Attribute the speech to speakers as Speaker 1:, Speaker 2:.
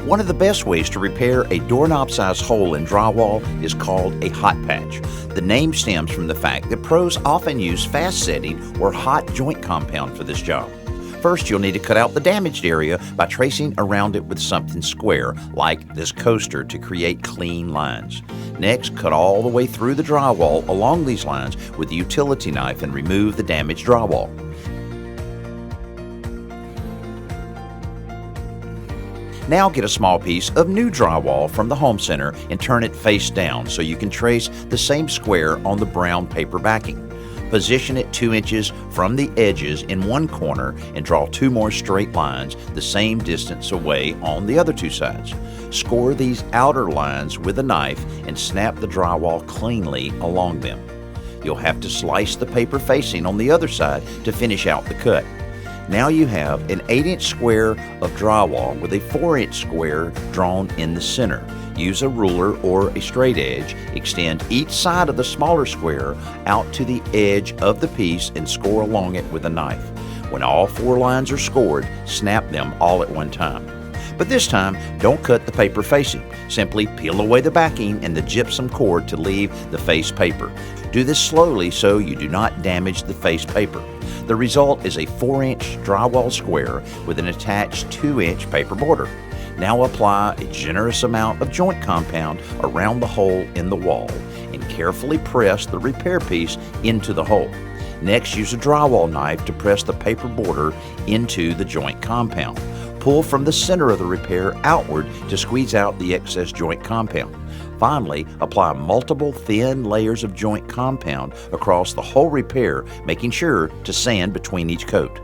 Speaker 1: One of the best ways to repair a doorknob-sized hole in drywall is called a hot patch. The name stems from the fact that pros often use fast setting or hot joint compound for this job. First, you'll need to cut out the damaged area by tracing around it with something square, like this coaster, to create clean lines. Next, cut all the way through the drywall along these lines with a utility knife and remove the damaged drywall. Now get a small piece of new drywall from the home center and turn it face down so you can trace the same square on the brown paper backing. Position it 2 inches from the edges in one corner and draw 2 more straight lines the same distance away on the other 2 sides. Score these outer lines with a knife and snap the drywall cleanly along them. You'll have to slice the paper facing on the other side to finish out the cut. Now you have an 8-inch square of drywall with a 4-inch square drawn in the center. Use a ruler or a straight edge. Extend each side of the smaller square out to the edge of the piece and score along it with a knife. When all 4 lines are scored, snap them all at one time. But this time, don't cut the paper facing. Simply peel away the backing and the gypsum cord to leave the face paper. Do this slowly so you do not damage the face paper. The result is a 4-inch drywall square with an attached 2-inch paper border. Now apply a generous amount of joint compound around the hole in the wall and carefully press the repair piece into the hole. Next, use a drywall knife to press the paper border into the joint compound. Pull from the center of the repair outward to squeeze out the excess joint compound. Finally, apply multiple thin layers of joint compound across the whole repair, making sure to sand between each coat.